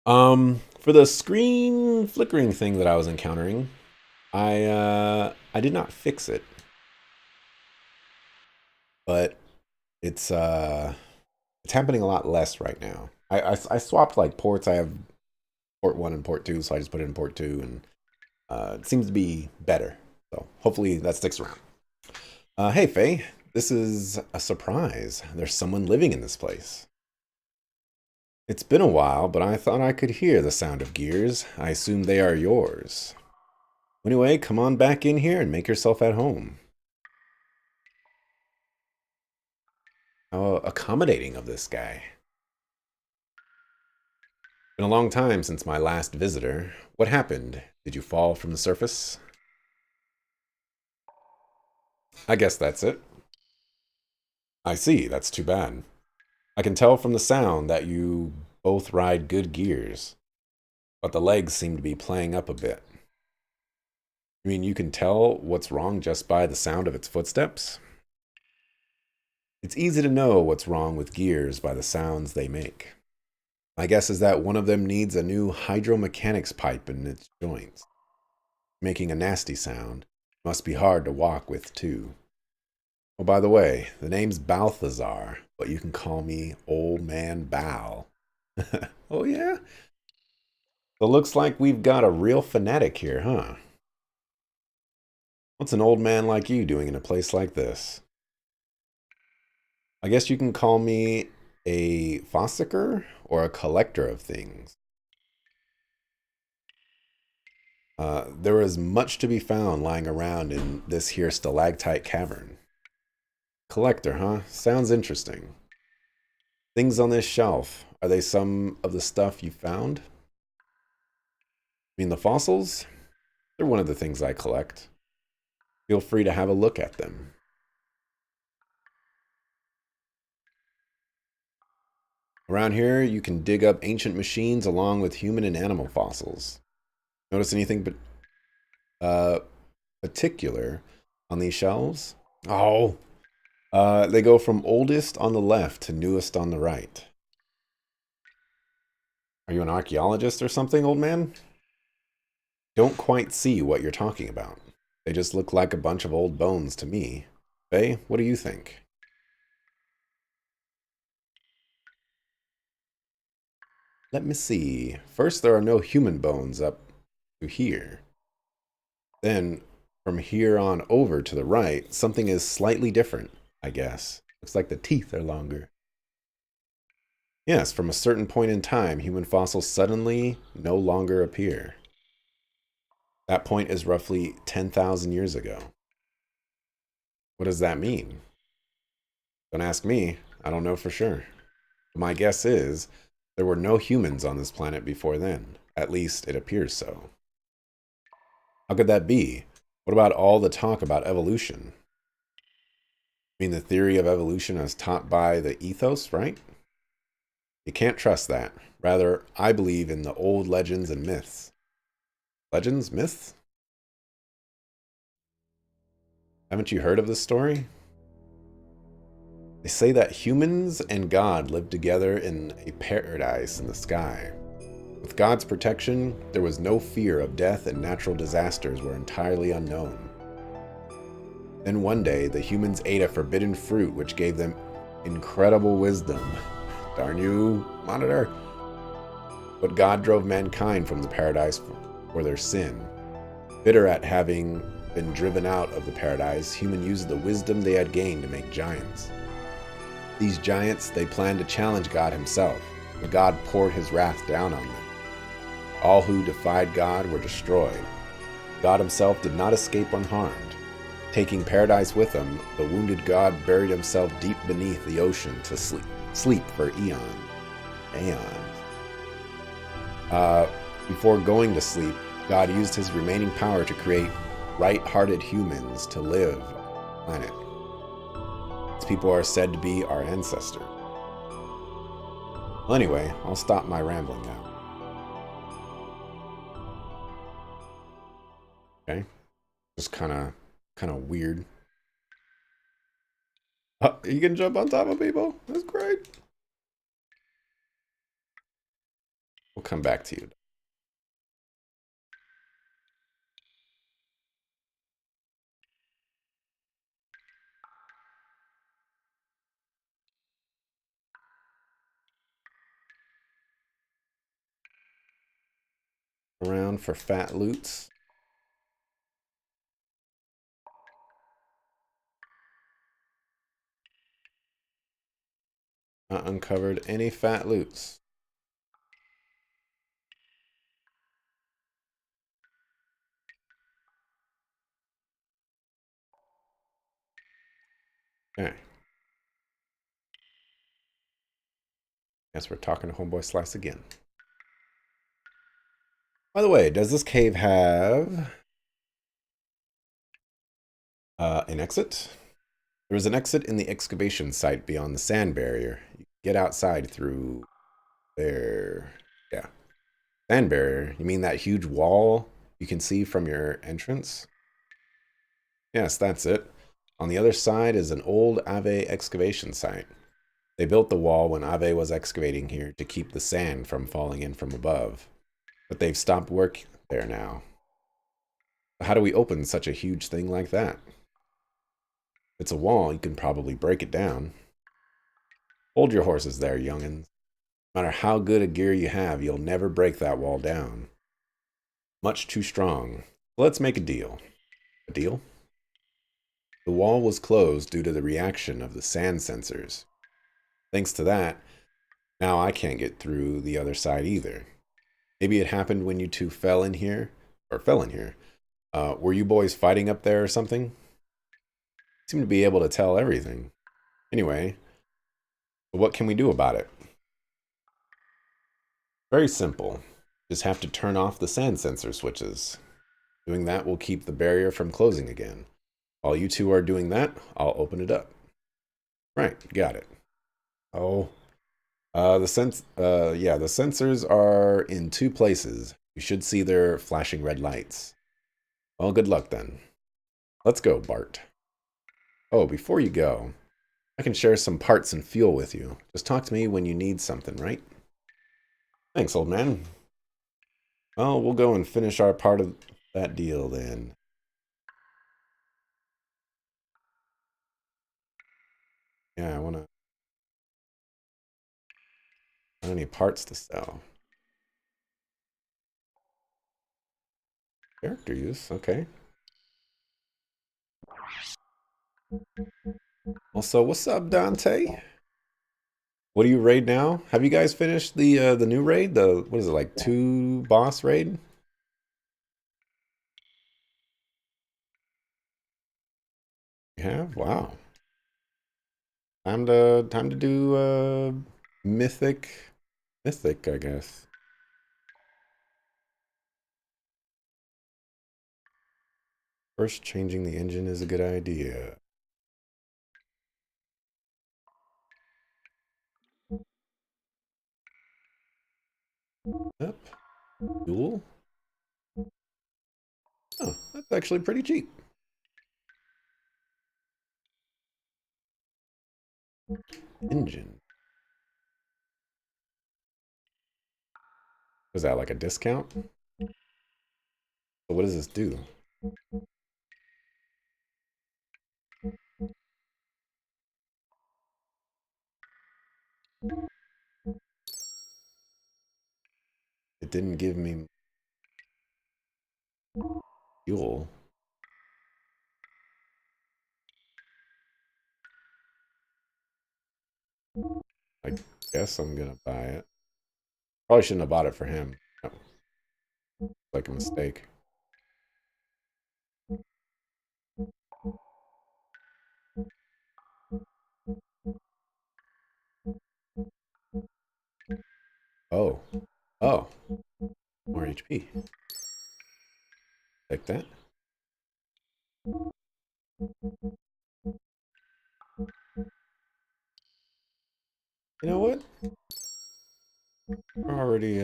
For the screen flickering thing that I was encountering, I did not fix it, but it's it's happening a lot less right now. I swapped like ports. I have port one and port two, so I just put it in port two, and it seems to be better. So hopefully that sticks around. Hey Faye, this is a surprise. There's someone living in this place. It's been a while, but I thought I could hear the sound of gears. I assume they are yours. Anyway, come on back in here and make yourself at home. How accommodating of this guy. Been a long time since my last visitor. What happened? Did you fall from the surface? I guess that's it. I see, that's too bad. I can tell from the sound that you both ride good gears, but the legs seem to be playing up a bit. I mean, you can tell what's wrong just by the sound of its footsteps? It's easy to know what's wrong with gears by the sounds they make. My guess is that one of them needs a new hydromechanics pipe in its joints, making a nasty sound. Must be hard to walk with, too. Oh, by the way, the name's Balthazar, but you can call me Old Man Bal. Oh, yeah? So looks like we've got a real fanatic here, huh? What's an old man like you doing in a place like this? I guess you can call me a fossicker or a collector of things. There is much to be found lying around in this here stalactite cavern. Collector, huh? Sounds interesting. Things on this shelf, are they some of the stuff you found? I mean, the fossils? They're one of the things I collect. Feel free to have a look at them. Around here, you can dig up ancient machines along with human and animal fossils. Notice anything but particular on these shelves? Oh, they go from oldest on the left to newest on the right. Are you an archaeologist or something, old man? Don't quite see what you're talking about. They just look like a bunch of old bones to me. Faye, what do you think? Let me see. First, there are no human bones up to here. Then, from here on over to the right, something is slightly different, I guess. Looks like the teeth are longer. Yes, from a certain point in time, human fossils suddenly no longer appear. That point is roughly 10,000 years ago. What does that mean? Don't ask me. I don't know for sure. My guess is there were no humans on this planet before then. At least it appears so. How could that be? What about all the talk about evolution? I mean, the theory of evolution as taught by the ethos, right? You can't trust that. Rather, I believe in the old legends and myths. Legends? Myths? Haven't you heard of this story? They say that humans and God lived together in a paradise in the sky. With God's protection, there was no fear of death and natural disasters were entirely unknown. Then one day, the humans ate a forbidden fruit which gave them incredible wisdom. Darn you, monitor. But God drove mankind from the paradise for their sin. Bitter at having been driven out of the paradise, humans used the wisdom they had gained to make giants. These giants, they planned to challenge God himself, but God poured his wrath down on them. All who defied God were destroyed. God himself did not escape unharmed. Taking paradise with him, the wounded God buried himself deep beneath the ocean to sleep for eons. Before going to sleep, God used his remaining power to create right-hearted humans to live on the planet. These people are said to be our ancestors. Well, anyway, I'll stop my rambling now. Okay, just kind of weird. You can jump on top of people. That's great. We'll come back to you. Around for fat loots. Not uncovered any fat loots. Okay. Guess we're talking to Homeboy Slice again. By the way, does this cave have an exit? There was an exit in the excavation site beyond the sand barrier. You can get outside through there. Yeah. Sand barrier? You mean that huge wall you can see from your entrance? Yes, that's it. On the other side is an old Ave excavation site. They built the wall when Ave was excavating here to keep the sand from falling in from above. But they've stopped work there now. How do we open such a huge thing like that? If it's a wall, you can probably break it down. Hold your horses there, young'uns. No matter how good a gear you have, you'll never break that wall down. Much too strong. Let's make a deal. A deal? The wall was closed due to the reaction of the sand sensors. Thanks to that, now I can't get through the other side either. Maybe it happened when you two fell in here. Were you boys fighting up there or something? You seem to be able to tell everything. Anyway, what can we do about it? Very simple. Just have to turn off the sand sensor switches. Doing that will keep the barrier from closing again. While you two are doing that, I'll open it up. Right, got it. Oh, the sensors are in 2 places. You should see their flashing red lights. Well, good luck then. Let's go, Bart. Oh, before you go, I can share some parts and fuel with you. Just talk to me when you need something, right? Thanks, old man. Well, we'll go and finish our part of that deal then. Yeah, I want any parts to sell. Character use, okay. Also, what's up, Dante? What do you raid now? Have you guys finished the new raid? The what is it, like 2 boss raid? You have? Wow. Time to do mythic, I guess. First, changing the engine is a good idea. Yep. Duel? Oh, that's actually pretty cheap. Engine. Was that like a discount? So what does this do? It didn't give me fuel. I guess I'm gonna buy it. Probably shouldn't have bought it for him. No, like a mistake. Oh. Oh. More HP. Like that. You know what? We're already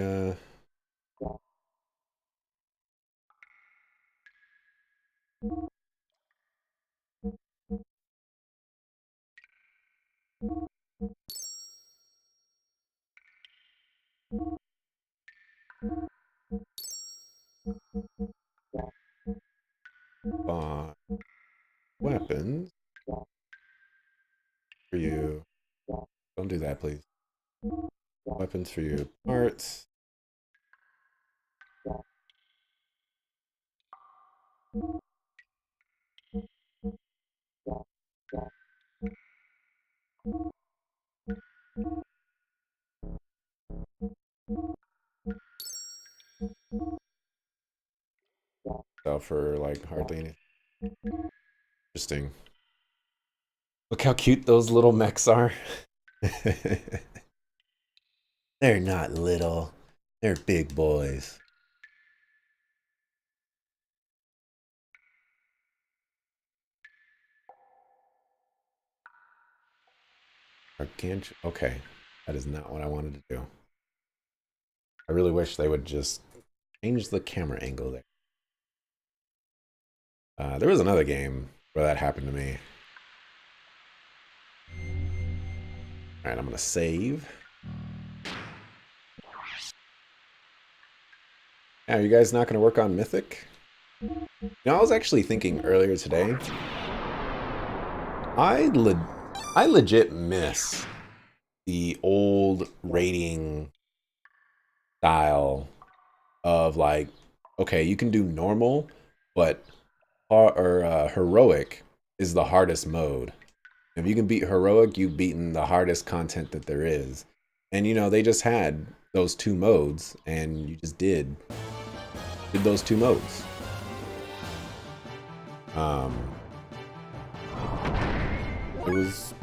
Weapons for you. Don't do that, please. Weapons for you. Parts. So for like hardly anything. Interesting. Look how cute those little mechs are. They're not little. They're big boys. Okay. That is not what I wanted to do. I really wish they would just change the camera angle there. There was another game where that happened to me. Alright, I'm gonna save. Are you guys not gonna work on Mythic? You know, I was actually thinking earlier today, I legit miss the old rating style of like, okay, you can do normal, but heroic is the hardest mode. If you can beat heroic, you've beaten the hardest content that there is. And you know, they just had those two modes, and you just did those two modes. It was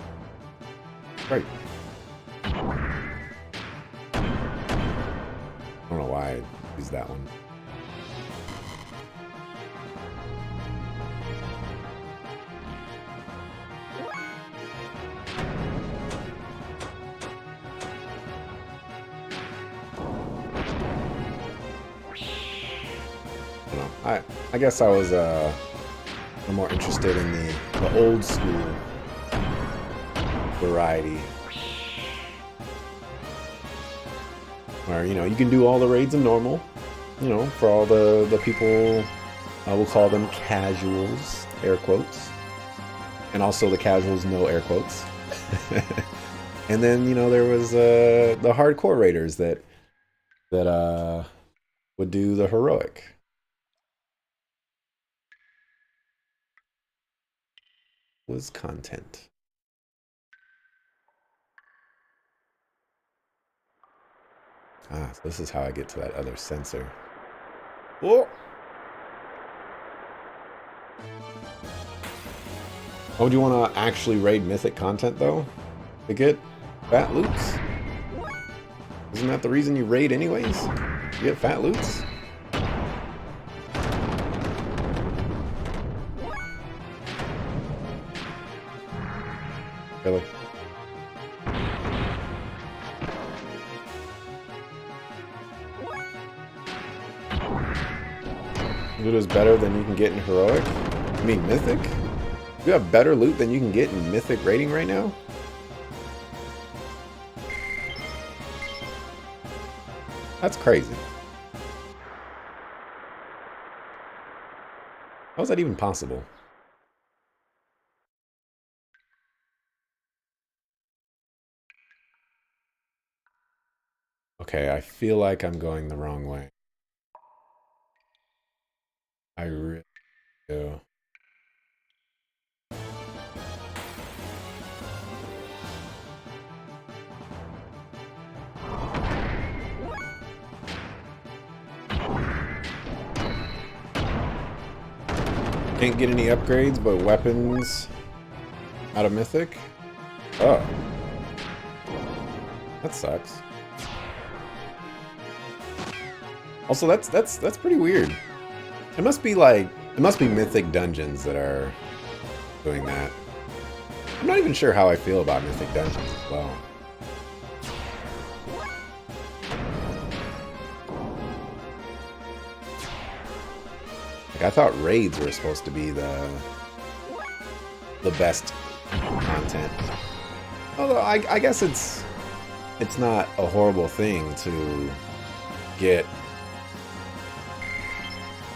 great. I don't know why I used that one. I guess I was more interested in the old school variety, where you know you can do all the raids in normal, you know, for all the people, we'll call them casuals, air quotes, and also the casuals, no air quotes. And then you know there was the hardcore raiders that would do the heroic. Was content. Ah, so this is how I get to that other sensor. Whoa! Oh, do you want to actually raid mythic content though? To get fat loots? Isn't that the reason you raid anyways? You get fat loots? Really? Loot is better than you can get in heroic? I mean mythic? You have better loot than you can get in mythic rating right now? That's crazy. How is that even possible? Okay, I feel like I'm going the wrong way. I really do. Can't get any upgrades, but weapons out of Mythic? Oh. That sucks. Also, that's pretty weird. It must be Mythic dungeons that are doing that. I'm not even sure how I feel about Mythic dungeons as well. Like, I thought raids were supposed to be the best content. Although I guess it's not a horrible thing to get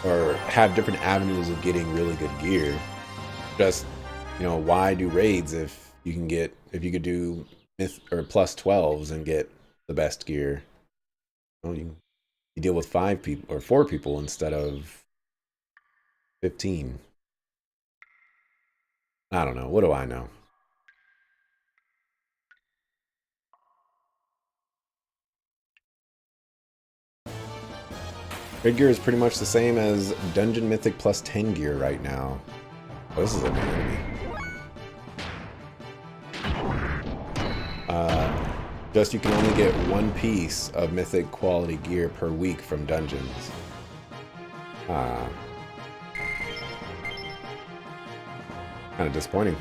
or have different avenues of getting really good gear. Just, you know, why do raids if you can get, if you could do myth or plus 12s and get the best gear? Well, you deal with 5 people or 4 people instead of 15. I don't know. What do I know? Raid gear is pretty much the same as Dungeon Mythic plus 10 gear right now. Oh, this is a new enemy. Just you can only get 1 piece of Mythic quality gear per week from dungeons. Kind of disappointing.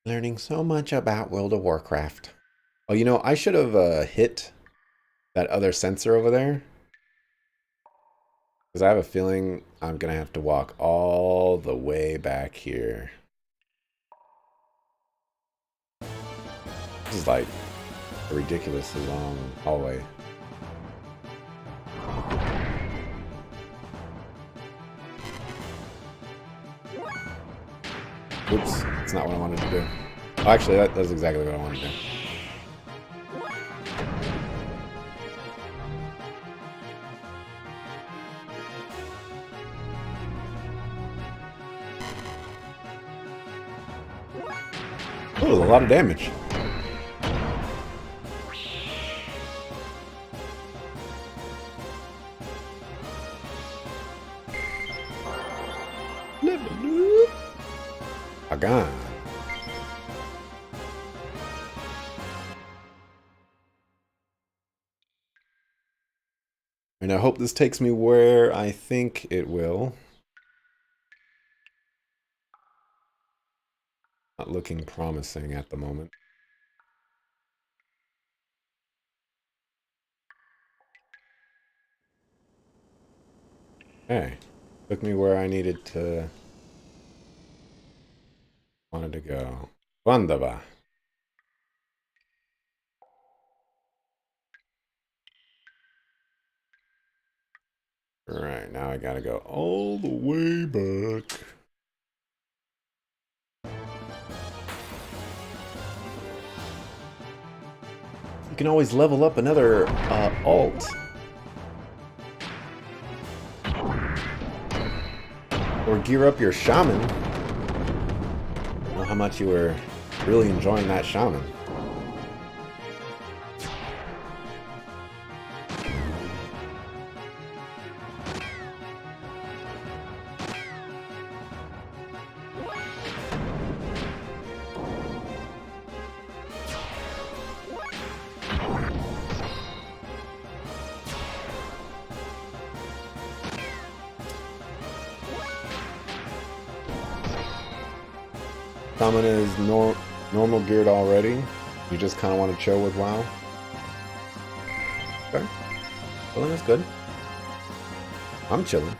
Learning so much about World of Warcraft. Oh, you know, I should have hit that other sensor over there. Because I have a feeling I'm going to have to walk all the way back here. This is like a ridiculously long hallway. Oops, that's not what I wanted to do. Oh, actually, that's exactly what I wanted to do. Oh, there's a lot of damage. Hagan. And I hope this takes me where I think it will. Not looking promising at the moment. Okay. Took me where I wanted to go. Wunderbar. Alright, now I gotta go all the way back. You can always level up another alt. Or gear up your shaman. I don't know how much you were really enjoying that shaman. Shaman is normal geared already. You just kind of want to chill with WoW. Okay. Well, then that's good. I'm chilling.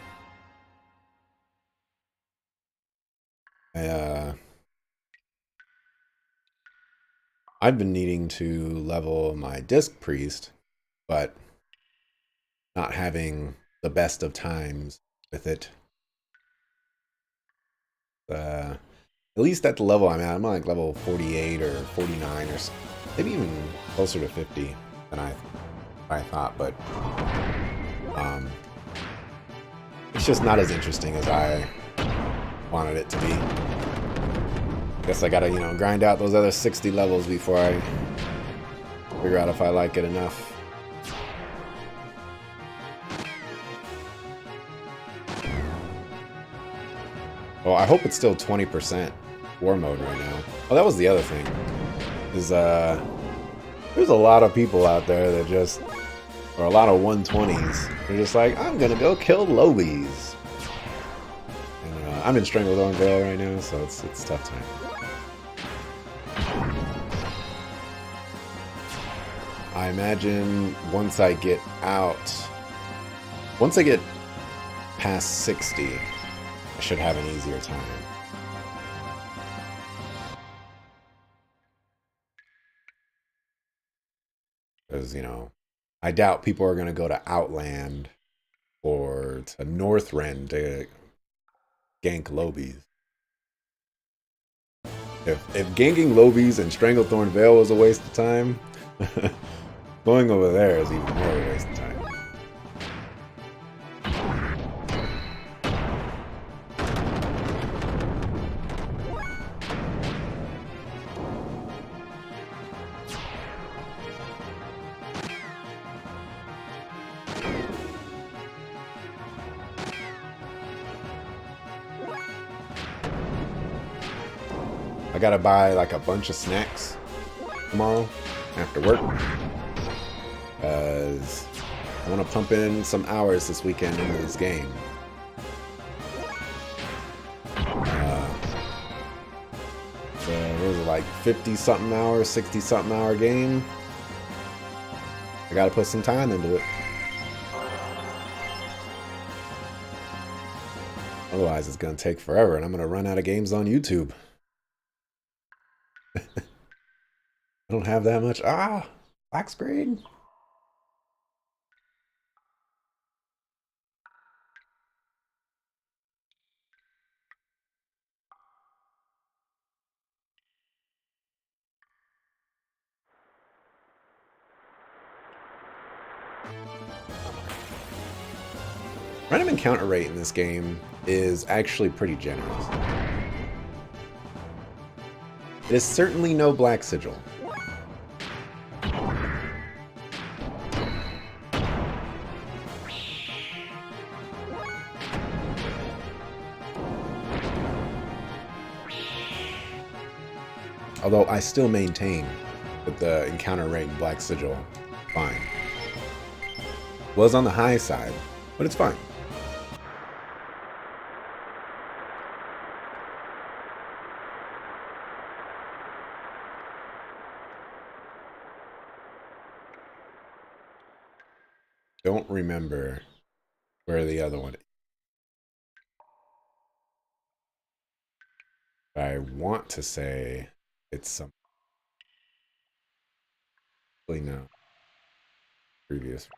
I've been needing to level my Disc Priest, but not having the best of times with it. At least at the level I'm at, I'm like level 48 or 49 or maybe even closer to 50 than I thought, but it's just not as interesting as I wanted it to be. Guess I gotta, you know, grind out those other 60 levels before I figure out if I like it enough. Well, I hope it's still 20% war mode right now. Oh, that was the other thing. Is there's a lot of people out there that just, or a lot of 120s. They're just like, I'm gonna go kill lobies. And I'm in Stranglethorn Vale right now, so it's a tough time. I imagine once I get past 60, I should have an easier time. Because, you know, I doubt people are going to go to Outland or to Northrend to gank Lobies. If ganking Lobies and Stranglethorn Vale was a waste of time, going over there is even more of a waste of time. I gotta buy like a bunch of snacks tomorrow after work, because I want to pump in some hours this weekend into this game. So what was it, like 50-something hour, 60-something hour game? I gotta put some time into it. Otherwise, it's gonna take forever, and I'm gonna run out of games on YouTube. I don't have that much. Black screen. Random encounter rate in this game is actually pretty generous. It is certainly no Black Sigil. Although I still maintain that the encounter rate in Black Sigil, fine. Was on the high side, but it's fine. Don't remember where the other one is. I want to say it's some. No. Previous.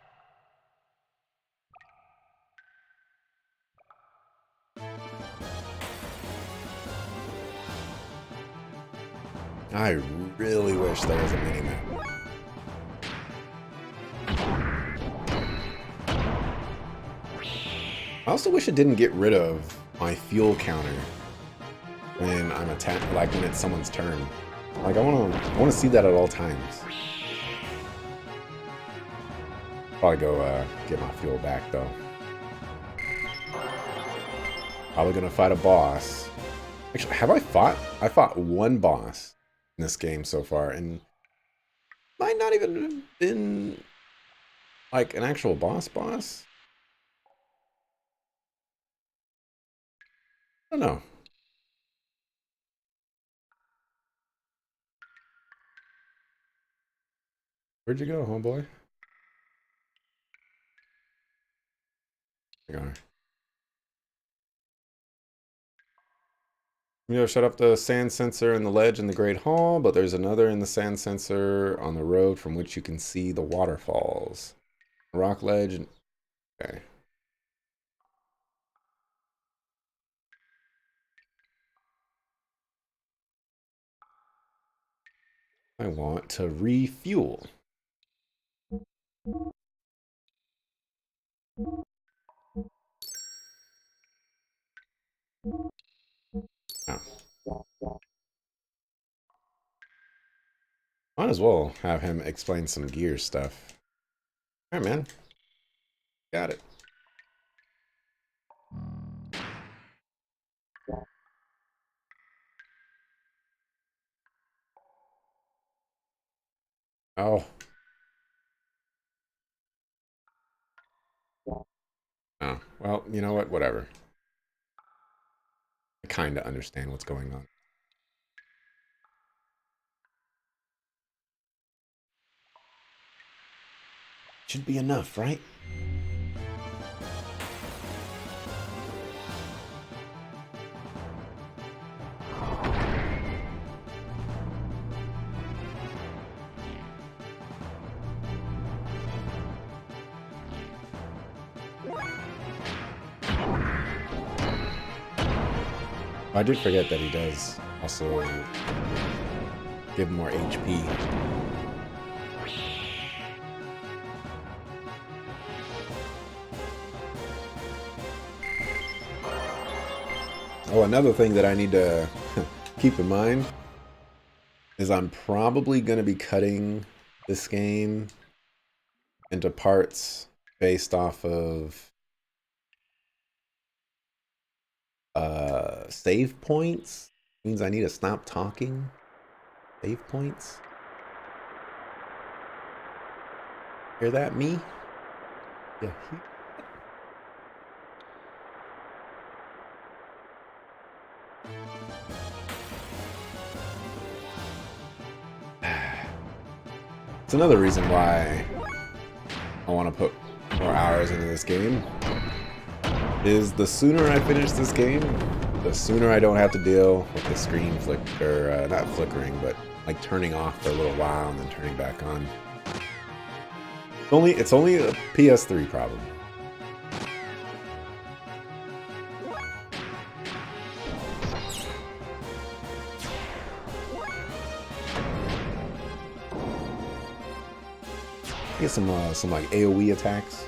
I really wish there was a mini-map. I also wish it didn't get rid of my fuel counter when I'm attacked, like when it's someone's turn. Like I want to see that at all times. Probably go get my fuel back though. Probably gonna fight a boss. Actually, have I fought? I fought one boss in this game so far, and might not even have been like an actual boss. I don't know. Where'd you go, homeboy? There you go. You know, shut up the sand sensor in the ledge in the Great Hall, but there's another in the sand sensor on the road from which you can see the waterfalls. Rock ledge. Okay. I want to refuel. Oh. Might as well have him explain some gear stuff. Alright, man. Got it. Oh. Oh. Well, you know what? Whatever. I kind of understand what's going on. Should be enough, right? I did forget that he does also give more HP. Oh, another thing that I need to keep in mind is I'm probably going to be cutting this game into parts based off of save points. Means I need to stop talking. Save points. Hear that, me? Yeah. It's another reason why I want to put more hours into this game. Is the sooner I finish this game, the sooner I don't have to deal with the screen flicker, not flickering, but like turning off for a little while and then turning back on. It's only a PS3 problem. Get some like AoE attacks.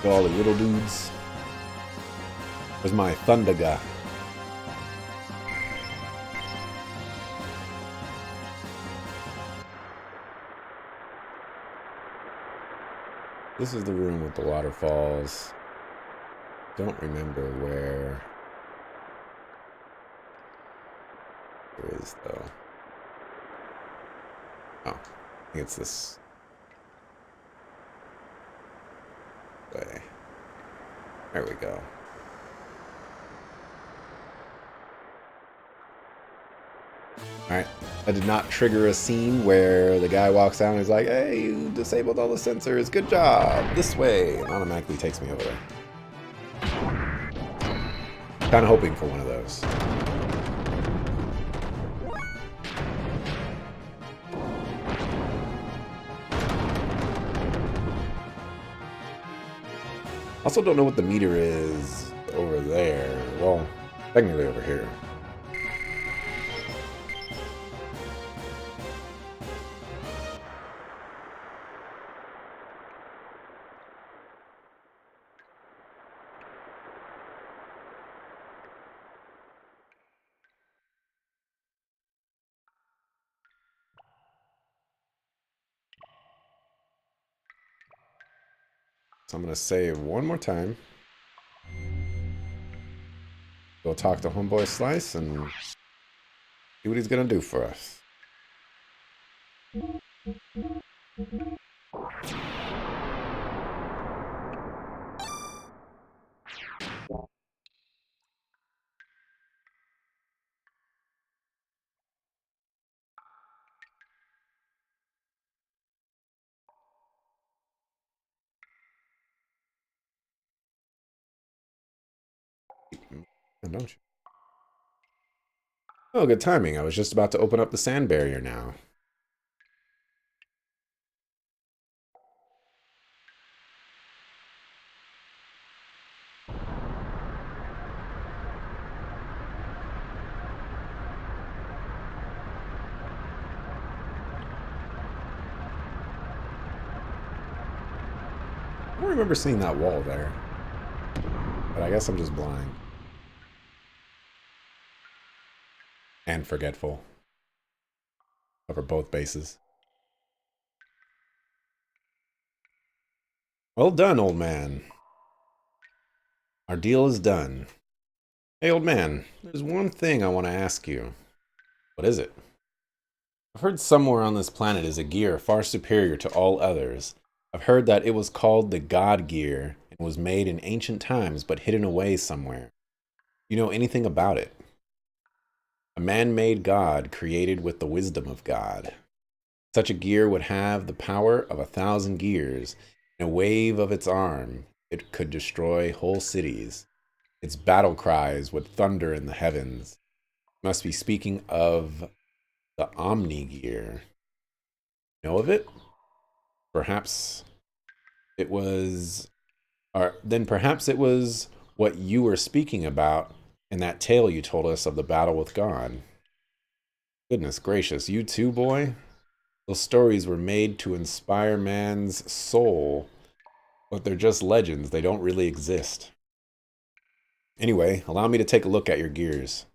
Got all the little dudes. Where's my thunder guy? This is the room with the waterfalls. Don't remember where it is though. Oh, I think it's this way. There we go. Alright, I did not trigger a scene where the guy walks out and is like, hey, you disabled all the sensors, good job, this way, and automatically takes me over there. Kind of hoping for one of those. Also don't know what the meter is over there. Well, technically over here. So I'm going to save one more time. Go talk to Homeboy Slice and see what he's going to do for us. Don't you? Oh, good timing. I was just about to open up the sand barrier now. I don't remember seeing that wall there. But I guess I'm just blind. And forgetful. Cover both bases. Well done, old man. Our deal is done. Hey, old man, there's one thing I want to ask you. What is it? I've heard somewhere on this planet is a gear far superior to all others. I've heard that it was called the God Gear and was made in ancient times but hidden away somewhere. You know anything about it? A man-made god created with the wisdom of God. Such a gear would have the power of 1,000 gears. In a wave of its arm, it could destroy whole cities. Its battle cries would thunder in the heavens. It must be speaking of the Omni Gear. Know of it? Perhaps it was Or then perhaps it was what you were speaking about in that tale you told us of the battle with God. Goodness gracious, you too, boy? Those stories were made to inspire man's soul, but they're just legends. They don't really exist. Anyway, allow me to take a look at your gears.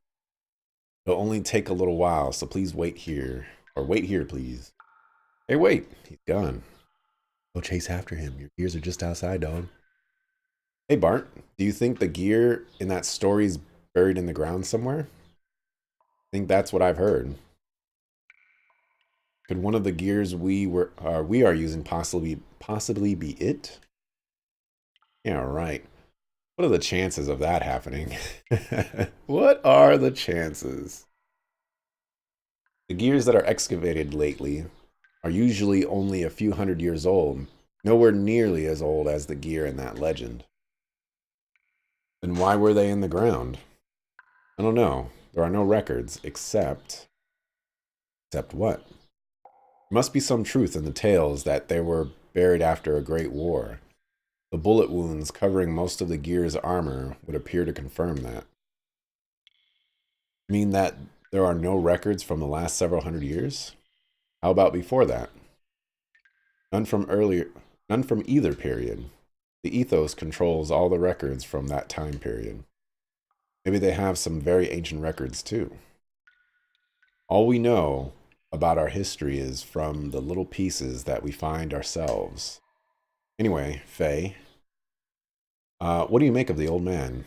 It'll only take a little while, so please wait here. Or wait here, please. Hey, wait. He's gone. Go chase after him. Your gears are just outside, dog. Hey, Bart. Do you think the gear in that story's buried in the ground somewhere? I think that's what I've heard. Could one of the gears we are using possibly be it? Yeah, right. What are the chances of that happening? What are the chances? The gears that are excavated lately are usually only a few hundred years old, nowhere nearly as old as the gear in that legend. Then why were they in the ground? I don't know. There are no records, except what? There must be some truth in the tales that they were buried after a great war. The bullet wounds covering most of the gear's armor would appear to confirm that. Mean that there are no records from the last several hundred years? How about before that? None from either period. The ethos controls all the records from that time period. Maybe they have some very ancient records too. All we know about our history is from the little pieces that we find ourselves. Anyway, Faye, what do you make of the old man?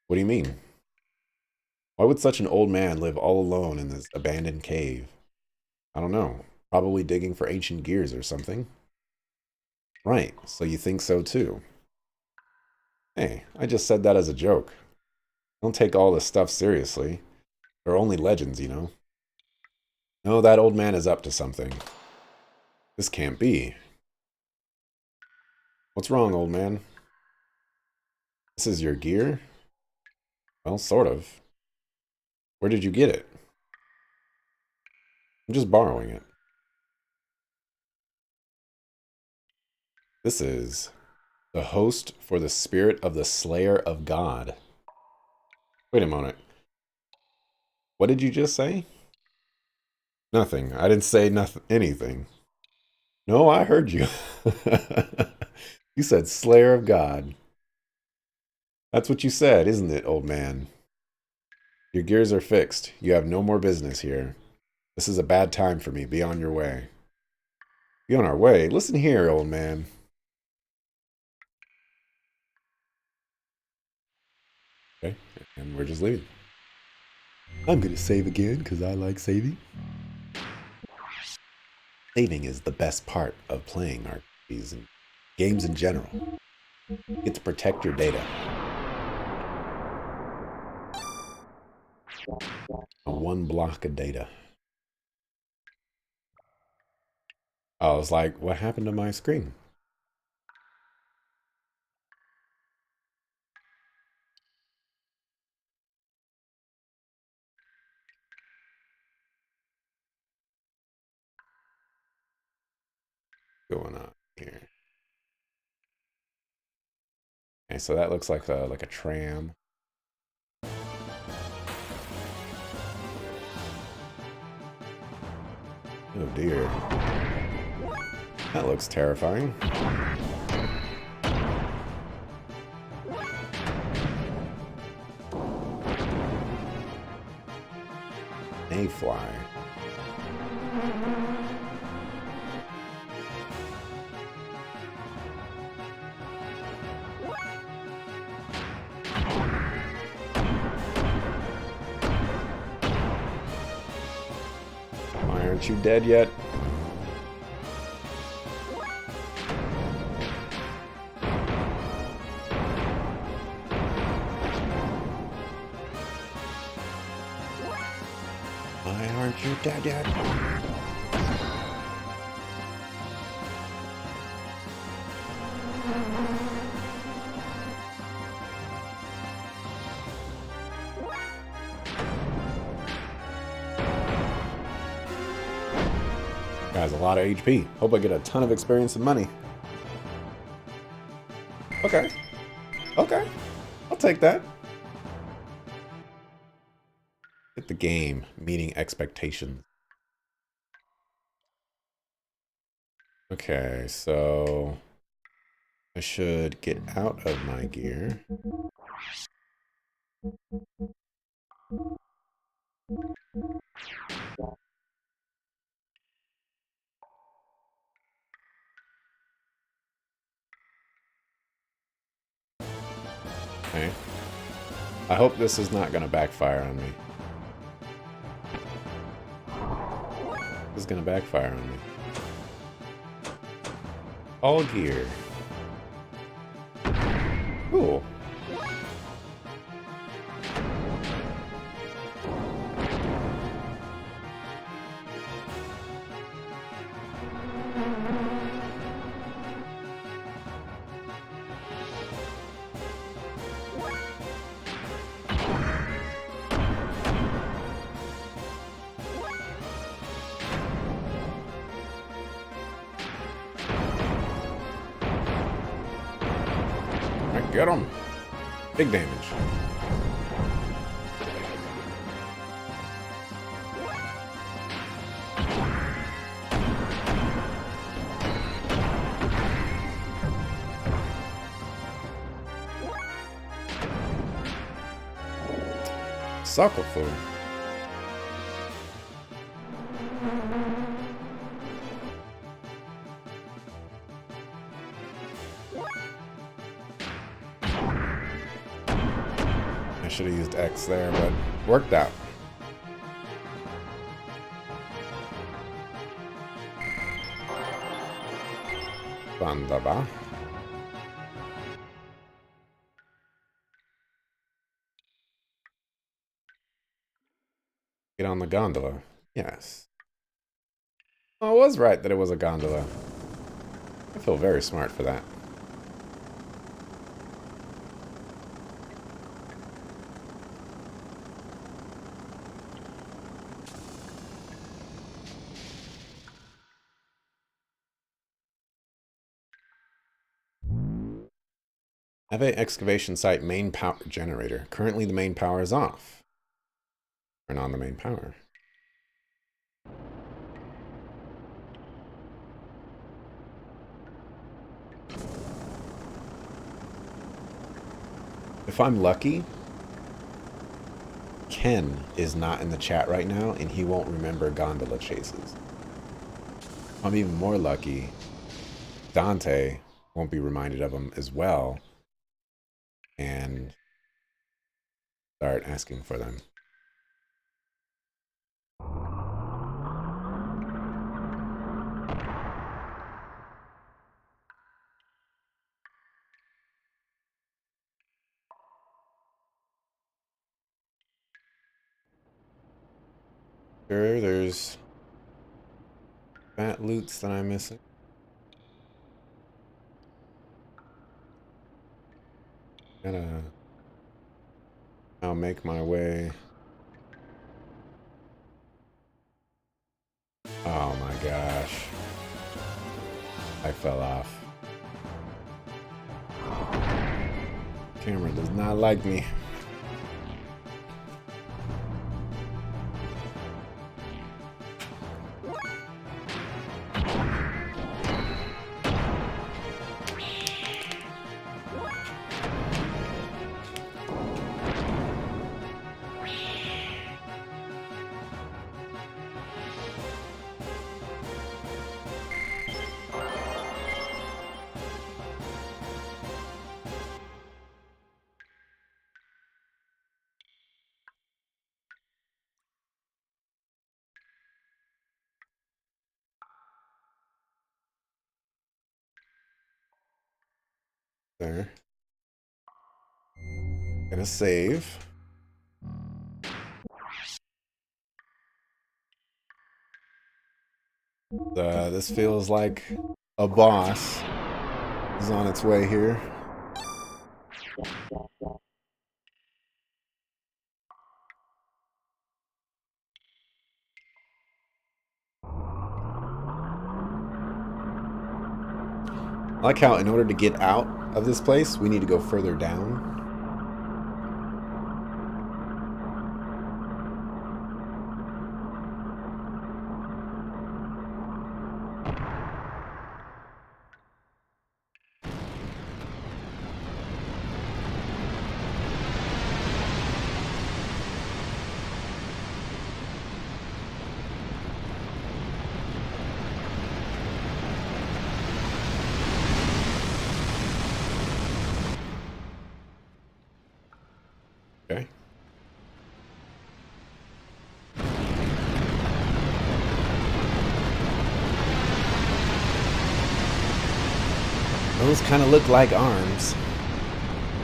What do you mean? Why would such an old man live all alone in this abandoned cave? I don't know. Probably digging for ancient gears or something. Right, so you think so too. Hey, I just said that as a joke. Don't take all this stuff seriously. They're only legends, you know. No, that old man is up to something. This can't be. What's wrong, old man? This is your gear? Well, sort of. Where did you get it? I'm just borrowing it. This is the host for the spirit of the Slayer of God. Wait a moment. What did you just say? Nothing. I didn't say anything. No, I heard you. You said Slayer of God. That's what you said, isn't it, old man? Your gears are fixed. You have no more business here. This is a bad time for me. Be on your way. Be on our way? Listen here, old man. Okay, and we're just leaving. I'm gonna save again, because I like saving. Saving is the best part of playing RPGs and games in general. You get to protect your data. One block of data. I was like, what happened to my screen? What's going on here? Okay, so that looks like a tram. Oh dear. That looks terrifying. Mayfly. Why aren't you dead yet? Why aren't you dead yet? Guys, a lot of HP. Hope I get a ton of experience and money. Okay. Okay. I'll take that. Hit the game, meeting expectations. Okay, so I should get out of my gear. Okay. I hope this is not going to backfire on me. This is going to backfire on me. All gear. Cool. Get him. Big damage. Sucker food. I should have used X there, but worked out. Wunderbar. Get on the gondola. Yes. Oh, I was right that it was a gondola. I feel very smart for that. Have a excavation site main power generator. Currently the main power is off. Turn on the main power. If I'm lucky, Ken is not in the chat right now and he won't remember gondola chases. If I'm even more lucky, Dante won't be reminded of them as well and start asking for them. Sure, there's fat loots that I'm missing. Gotta now make my way. Oh my gosh. I fell off. Camera does not like me. There. Gonna save. This feels like a boss is on its way here. I like how in order to get out of this place, we need to go further down. Okay. Those kind of look like arms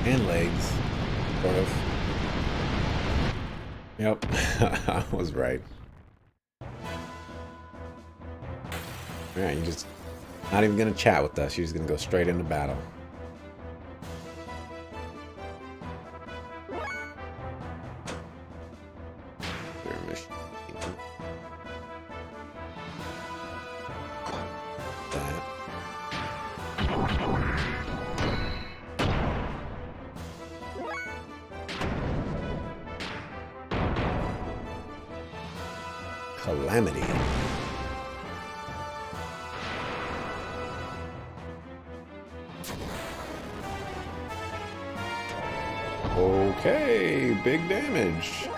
and legs, sort of. Yep, I was right. Alright, you're just not even gonna chat with us. You're just gonna go straight into battle. Calamity. Okay, big damage.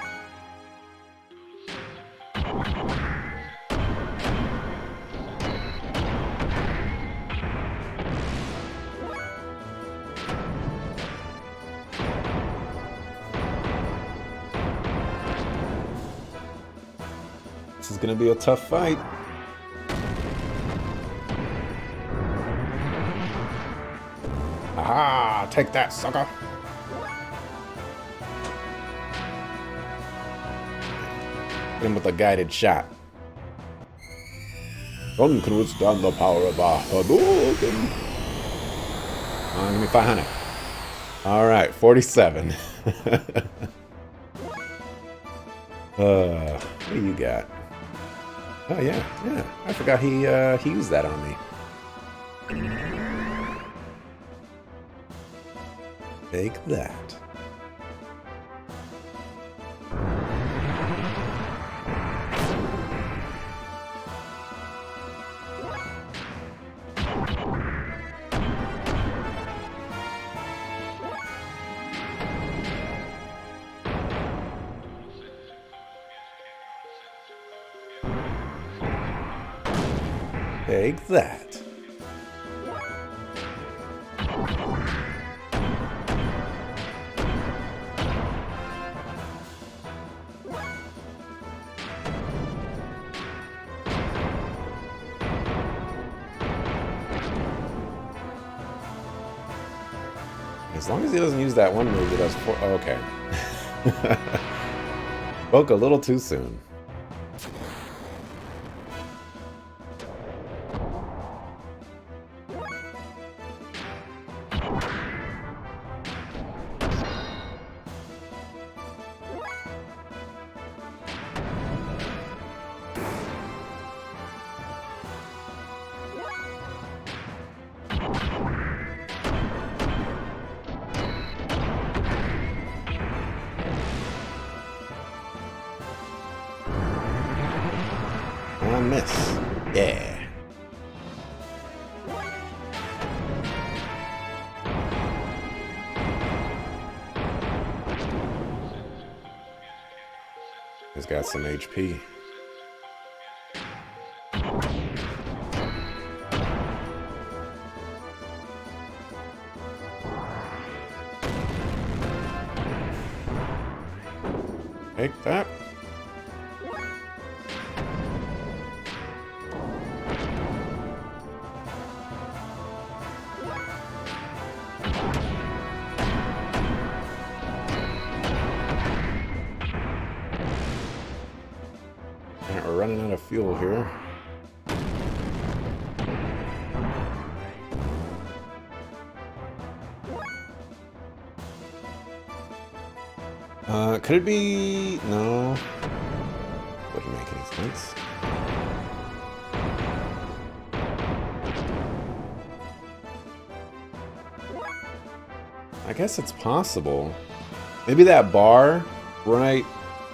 This is gonna be a tough fight. Aha! Take that, sucker! Hit him with a guided shot. None can withstand the power of a Hadouken. Give me 500. Alright, 47. What do you got? Oh yeah. I forgot he used that on me. Take that. Take that. As long as he doesn't use that one move that does four. Oh, okay. Spoke a little too soon. One miss. Yeah. He's got some HP. Take that. Alright, we're running out of fuel here. Could it be... No. Wouldn't make any sense. I guess it's possible. Maybe that bar right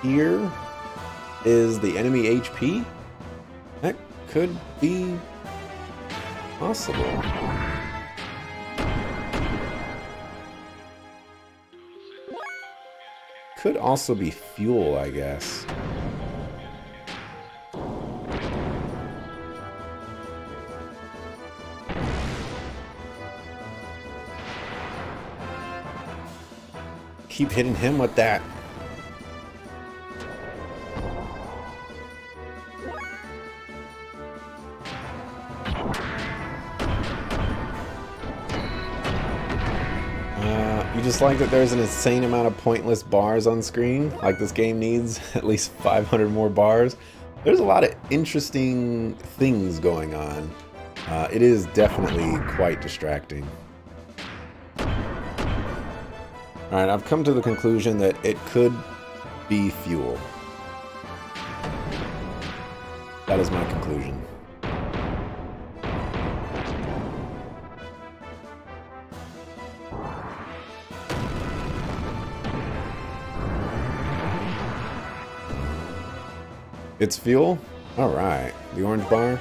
here is the enemy HP? That could be possible. Could also be fuel, I guess. Keep hitting him with that. You just like that there's an insane amount of pointless bars on screen? Like this game needs at least 500 more bars? There's a lot of interesting things going on. It is definitely quite distracting. Alright, I've come to the conclusion that it could be fuel. That is my conclusion. It's fuel? Alright. The orange bar?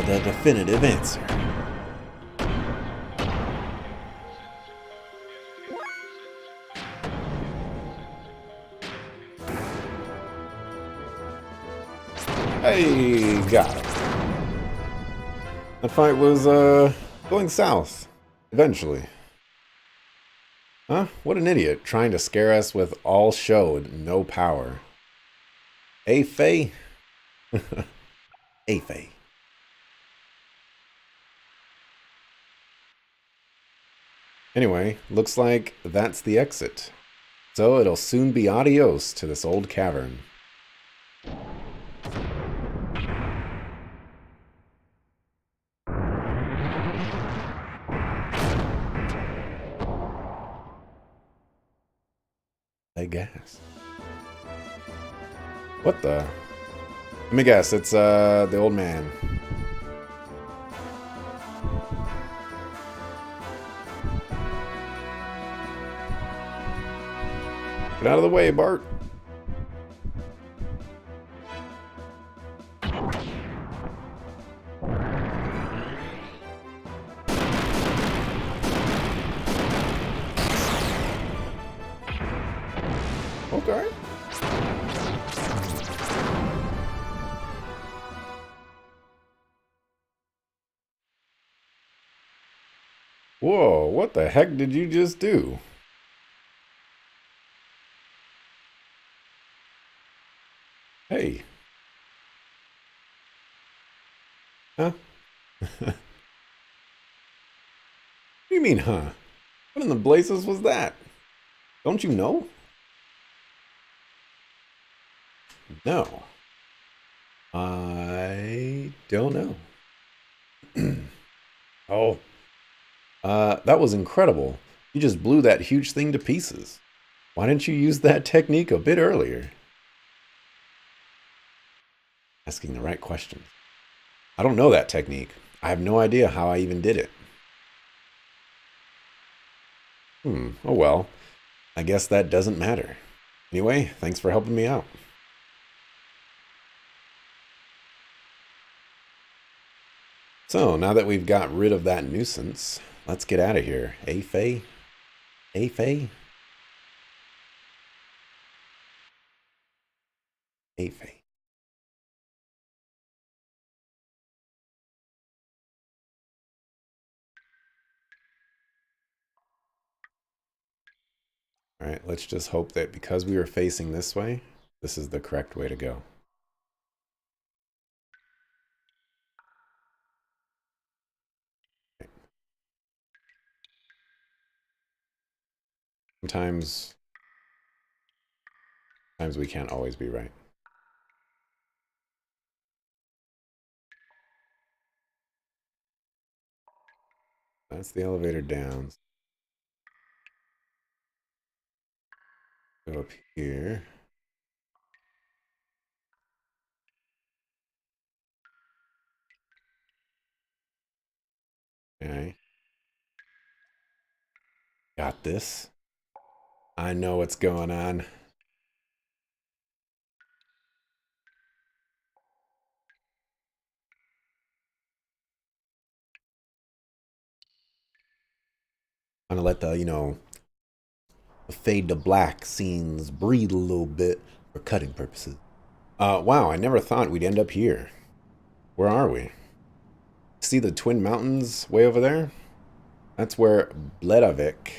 The definitive answer. Hey, got it. That fight was, going south. Eventually. Huh? What an idiot, trying to scare us with all show and no power. Hey, Faye? Hey, Faye. Anyway, looks like that's the exit. So it'll soon be adios to this old cavern. I guess. What the? Let me guess, it's the old man. Get out of the way, Bart. Okay. Whoa, what the heck did you just do? Hey. Huh? What do you mean, huh? What in the blazes was that? Don't you know? No. I don't know. Oh. That was incredible. You just blew that huge thing to pieces. Why didn't you use that technique a bit earlier? Asking the right questions. I don't know that technique. I have no idea how I even did it. Oh well. I guess that doesn't matter. Anyway, thanks for helping me out. So, now that we've got rid of that nuisance, let's get out of here. Eh, Faye? Eh, Faye? Eh, Faye? Alright, let's just hope that because we were facing this way, this is the correct way to go. Sometimes we can't always be right. That's the elevator down. Go up here. Okay. Got this. I know what's going on. I'm gonna let the fade to black scenes breathe a little bit for cutting purposes. Wow, I never thought we'd end up here. Where are we? See the Twin Mountains way over there? That's where Bledavik,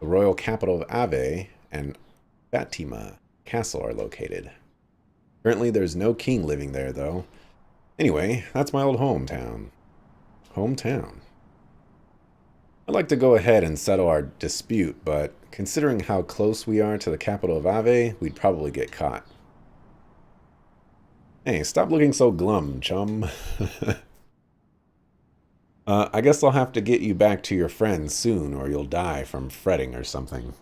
the royal capital of Ave, and Fatima Castle are located. Currently, there's no king living there, though. Anyway, that's my old hometown. I'd like to go ahead and settle our dispute, but considering how close we are to the capital of Ave, we'd probably get caught. Hey, stop looking so glum, chum. I guess I'll have to get you back to your friends soon, or you'll die from fretting or something.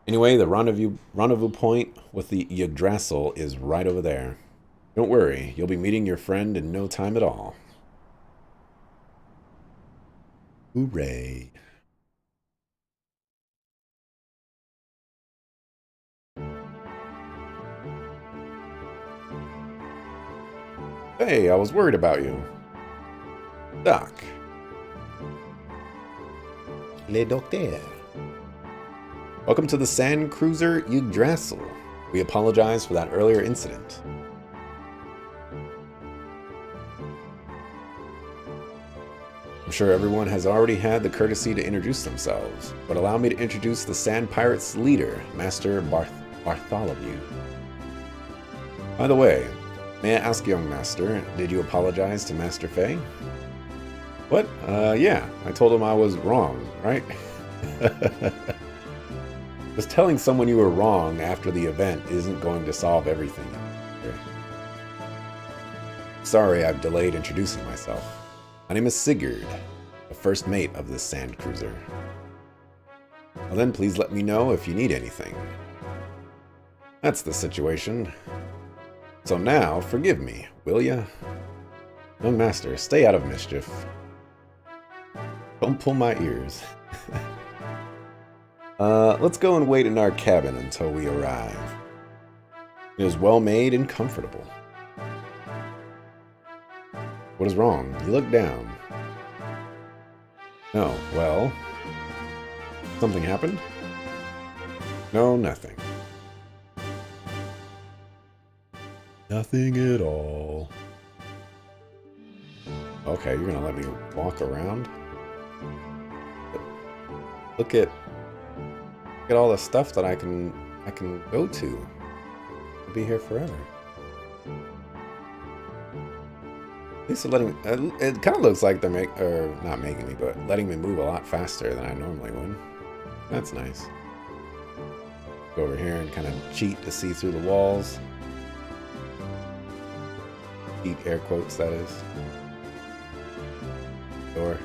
Anyway, the rendezvous point with the Yggdrasil is right over there. Don't worry, you'll be meeting your friend in no time at all. Hooray. Hey, I was worried about you. Doc. Le Docteur. Welcome to the Sand Cruiser Yggdrasil. We apologize for that earlier incident. I'm sure everyone has already had the courtesy to introduce themselves, but allow me to introduce the Sand Pirates' leader, Master Bartholomew. By the way, may I ask, young master, did you apologize to Master Fei? What? Yeah, I told him I was wrong, right? Just telling someone you were wrong after the event isn't going to solve everything. Sorry, I've delayed introducing myself. My name is Sigurd, the first mate of this sand cruiser. Well then, please let me know if you need anything. That's the situation. So now, forgive me, will ya? Young master, stay out of mischief. Don't pull my ears. Let's go and wait in our cabin until we arrive. It is well made and comfortable. What is wrong? You look down. No, well... Something happened? No, nothing. Nothing at all. Okay, you're gonna let me walk around? Look at all the stuff that I can go to. I'll be here forever. At least they're letting it kind of looks like they're not making me, but letting me move a lot faster than I normally would. That's nice. Go over here and kind of cheat to see through the walls. Cheat, air quotes, that is. Door.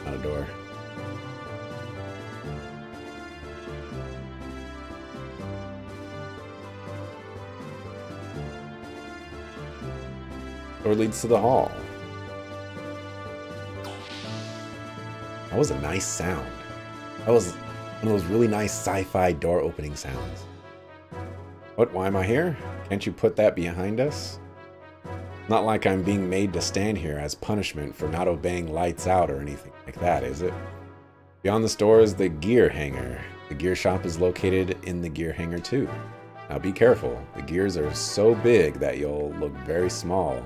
Not a door. Door leads to the hall. That was a nice sound. That was one of those really nice sci-fi door opening sounds. What? Why am I here? Can't you put that behind us? Not like I'm being made to stand here as punishment for not obeying lights out or anything like that, is it? Beyond the store is the gear hangar. The gear shop is located in the gear hangar too. Now be careful. The gears are so big that you'll look very small.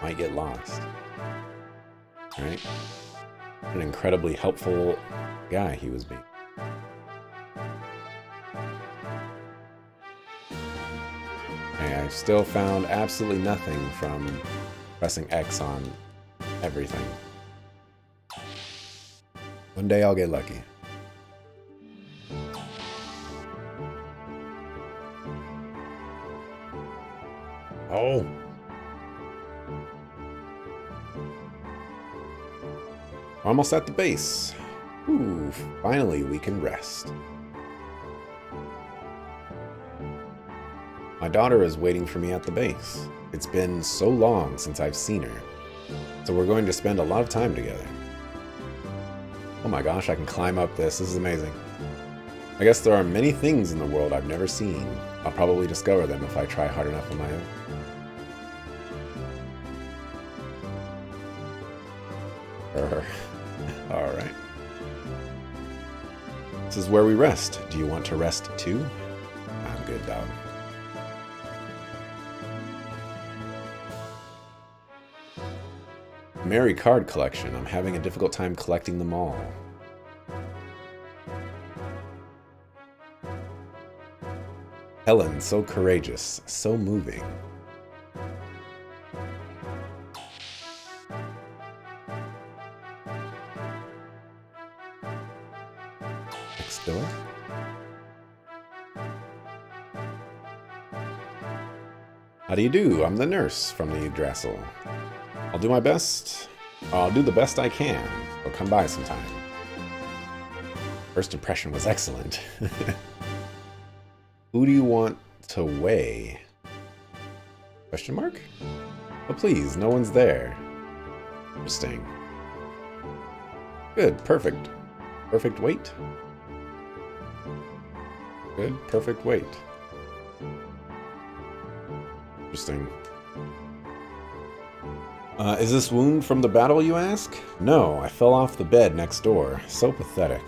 Might get lost. Alright. An incredibly helpful guy he was being. Okay, I've still found absolutely nothing from pressing X on everything. One day I'll get lucky. Oh! Almost at the base. Ooh, finally we can rest. My daughter is waiting for me at the base. It's been so long since I've seen her, so we're going to spend a lot of time together. Oh my gosh, I can climb up this. This is amazing. I guess there are many things in the world I've never seen. I'll probably discover them if I try hard enough on my own. Alright. This is where we rest. Do you want to rest too? I'm good, dog. Merry card collection. I'm having a difficult time collecting them all. Helen, so courageous, so moving. Next door. How do you do? I'm the nurse from the Dressel. I'll do my best. I'll do the best I can. So come by sometime. First impression was excellent. Who do you want to weigh? Question mark? Oh please, no one's there. Interesting. Good, perfect. Perfect weight. Good, perfect weight. Interesting. Is this wound from the battle, you ask? No, I fell off the bed next door. So pathetic.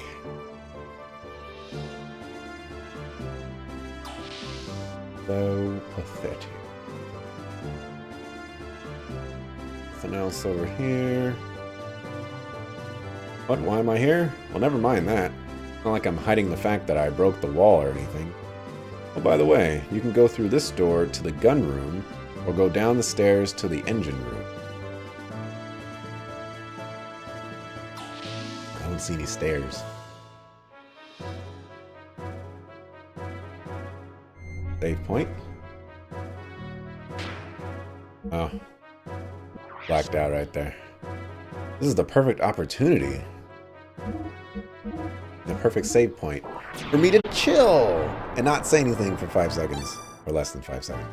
So pathetic. Nothing else over here. What? Why am I here? Well, never mind that. It's not like I'm hiding the fact that I broke the wall or anything. Oh, by the way, you can go through this door to the gun room, or go down the stairs to the engine room. I don't see any stairs. Save point. Oh. Blacked out right there. This is the perfect opportunity. The perfect save point for me to chill and not say anything for 5 seconds. Or less than 5 seconds.